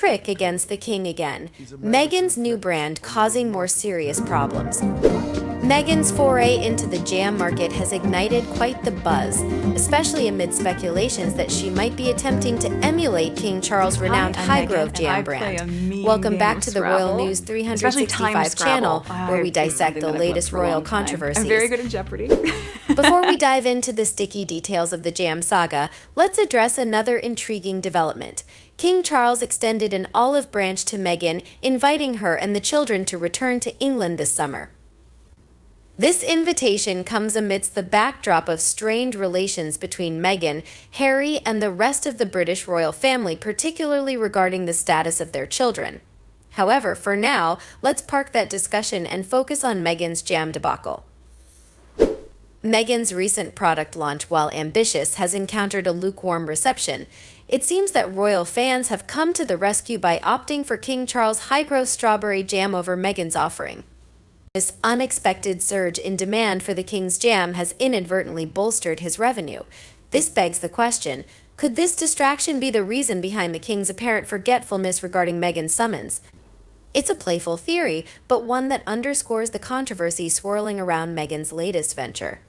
trick against the king again. Meghan's new brand causing more serious problems. Meghan's foray into the jam market has ignited quite the buzz, especially amid speculations that she might be attempting to emulate King Charles' renowned Highgrove jam brand. Welcome back to the Royal News 365 channel, where we dissect the latest royal controversies. I'm very good at Jeopardy! Before we dive into the sticky details of the jam saga, let's address another intriguing development. King Charles extended an olive branch to Meghan, inviting her and the children to return to England this summer. This invitation comes amidst the backdrop of strained relations between Meghan, Harry, and the rest of the British royal family, particularly regarding the status of their children. However, for now, let's park that discussion and focus on Meghan's jam debacle. Meghan's recent product launch, while ambitious, has encountered a lukewarm reception. It seems that royal fans have come to the rescue by opting for King Charles' Highgrove strawberry jam over Meghan's offering. This unexpected surge in demand for the king's jam has inadvertently bolstered his revenue. This begs the question, could this distraction be the reason behind the king's apparent forgetfulness regarding Meghan's summons? It's a playful theory, but one that underscores the controversy swirling around Meghan's latest venture.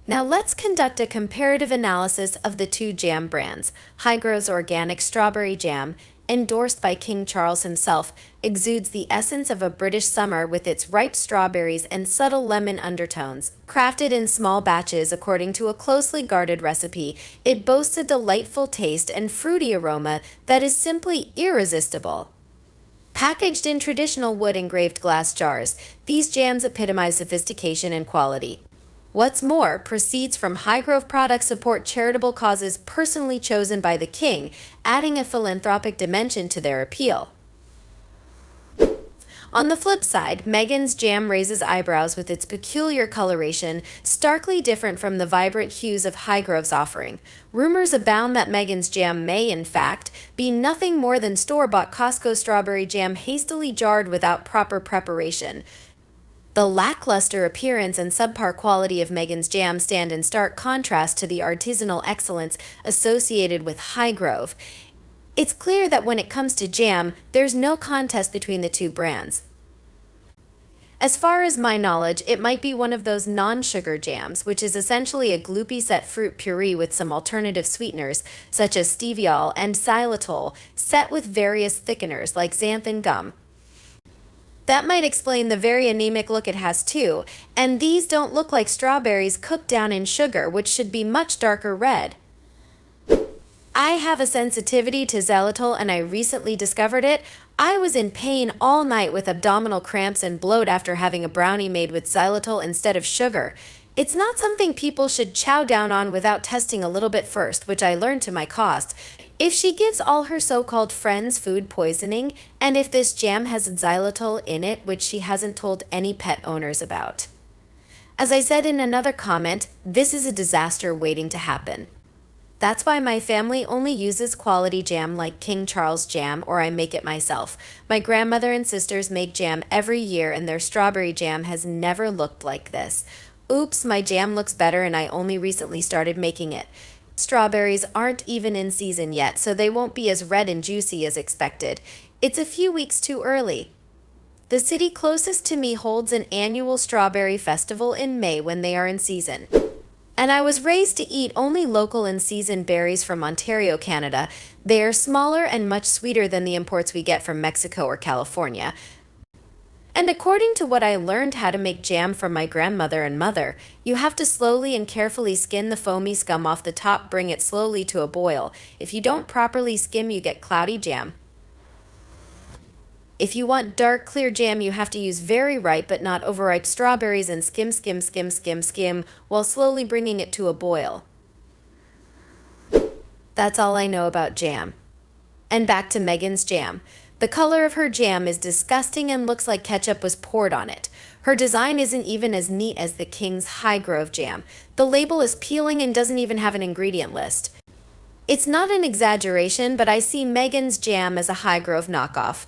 Now let's conduct a comparative analysis of the two jam brands. Highgrove's organic strawberry jam, endorsed by King Charles himself, exudes the essence of a British summer with its ripe strawberries and subtle lemon undertones. Crafted in small batches according to a closely guarded recipe, it boasts a delightful taste and fruity aroma that is simply irresistible. Packaged in traditional wood-engraved glass jars, these jams epitomize sophistication and quality. What's more, proceeds from Highgrove products support charitable causes personally chosen by the king, adding a philanthropic dimension to their appeal. On the flip side, Meghan's jam raises eyebrows with its peculiar coloration, starkly different from the vibrant hues of Highgrove's offering. Rumors abound that Meghan's jam may, in fact, be nothing more than store-bought Costco strawberry jam hastily jarred without proper preparation. The lackluster appearance and subpar quality of Meghan's jam stand in stark contrast to the artisanal excellence associated with Highgrove. It's clear that when it comes to jam, there's no contest between the two brands. As far as my knowledge, it might be one of those non-sugar jams, which is essentially a gloopy set fruit puree with some alternative sweeteners, such as stevia and xylitol, set with various thickeners like xanthan gum. That might explain the very anemic look it has too, and these don't look like strawberries cooked down in sugar, which should be much darker red. I have a sensitivity to xylitol and I recently discovered it. I was in pain all night with abdominal cramps and bloat after having a brownie made with xylitol instead of sugar. It's not something people should chow down on without testing a little bit first, which I learned to my cost. If she gives all her so-called friends food poisoning, and if this jam has xylitol in it, which she hasn't told any pet owners about. As I said in another comment, this is a disaster waiting to happen. That's why my family only uses quality jam like King Charles jam, or I make it myself. My grandmother and sisters make jam every year, and their strawberry jam has never looked like this. Oops, my jam looks better and I only recently started making it. Strawberries aren't even in season yet, so they won't be as red and juicy as expected. It's a few weeks too early. The city closest to me holds an annual strawberry festival in May when they are in season. And I was raised to eat only local and season berries from Ontario, Canada. They are smaller and much sweeter than the imports we get from Mexico or California. And according to what I learned how to make jam from my grandmother and mother, you have to slowly and carefully skim the foamy scum off the top, bring it slowly to a boil. If you don't properly skim, you get cloudy jam. If you want dark, clear jam, you have to use very ripe but not overripe strawberries and skim while slowly bringing it to a boil. That's all I know about jam. And back to Meghan's jam. The color of her jam is disgusting and looks like ketchup was poured on it. Her design isn't even as neat as the King's Highgrove jam. The label is peeling and doesn't even have an ingredient list. It's not an exaggeration, but I see Meghan's jam as a Highgrove knockoff.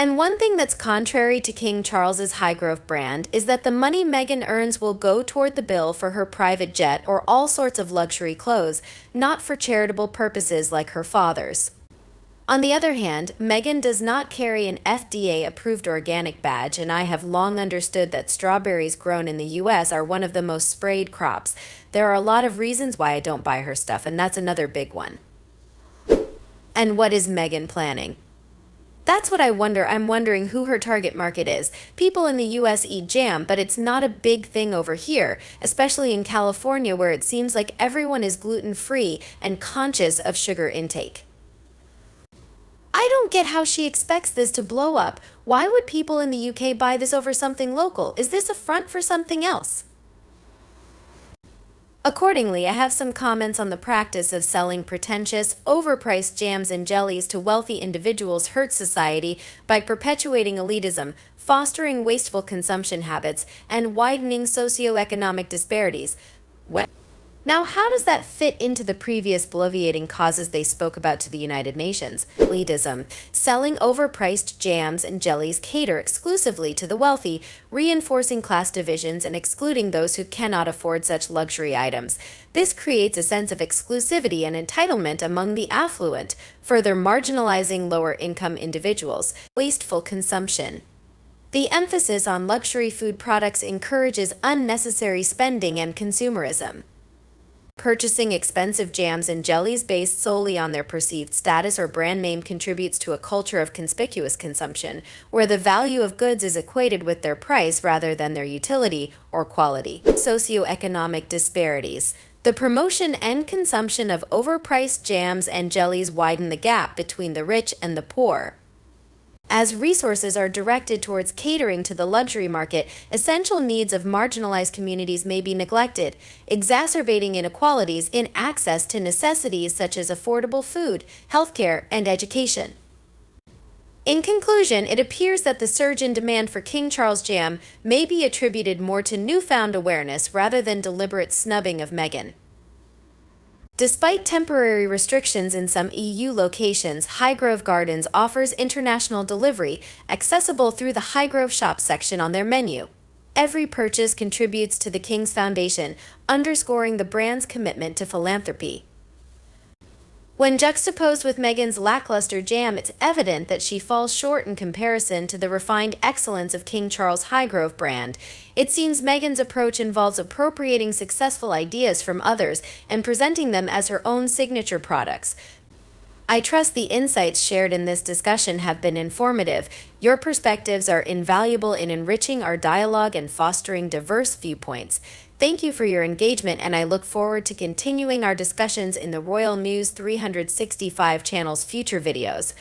And one thing that's contrary to King Charles's Highgrove brand is that the money Meghan earns will go toward the bill for her private jet or all sorts of luxury clothes, not for charitable purposes like her father's. On the other hand, Meghan does not carry an FDA-approved organic badge, and I have long understood that strawberries grown in the US are one of the most sprayed crops. There are a lot of reasons why I don't buy her stuff, and that's another big one. And what is Meghan planning? That's what I wonder. I'm wondering who her target market is. People in the US eat jam, but it's not a big thing over here, especially in California where it seems like everyone is gluten-free and conscious of sugar intake. I don't get how she expects this to blow up. Why would people in the UK buy this over something local? Is this a front for something else? Accordingly, I have some comments on the practice of selling pretentious, overpriced jams and jellies to wealthy individuals hurts society by perpetuating elitism, fostering wasteful consumption habits, and widening socioeconomic disparities. Now, how does that fit into the previous bloviating causes they spoke about to the United Nations? Elitism. Selling overpriced jams and jellies cater exclusively to the wealthy, reinforcing class divisions and excluding those who cannot afford such luxury items. This creates a sense of exclusivity and entitlement among the affluent, further marginalizing lower-income individuals. Wasteful consumption. The emphasis on luxury food products encourages unnecessary spending and consumerism. Purchasing expensive jams and jellies based solely on their perceived status or brand name contributes to a culture of conspicuous consumption, where the value of goods is equated with their price rather than their utility or quality. Socioeconomic disparities. The promotion and consumption of overpriced jams and jellies widen the gap between the rich and the poor. As resources are directed towards catering to the luxury market, essential needs of marginalized communities may be neglected, exacerbating inequalities in access to necessities such as affordable food, healthcare, and education. In conclusion, it appears that the surge in demand for King Charles jam may be attributed more to newfound awareness rather than deliberate snubbing of Meghan. Despite temporary restrictions in some EU locations, Highgrove Gardens offers international delivery, accessible through the Highgrove Shop section on their menu. Every purchase contributes to the King's Foundation, underscoring the brand's commitment to philanthropy. When juxtaposed with Meghan's lackluster jam, it's evident that she falls short in comparison to the refined excellence of King Charles' Highgrove brand. It seems Meghan's approach involves appropriating successful ideas from others and presenting them as her own signature products. I trust the insights shared in this discussion have been informative. Your perspectives are invaluable in enriching our dialogue and fostering diverse viewpoints. Thank you for your engagement, and I look forward to continuing our discussions in the Royal News 365 channel's future videos.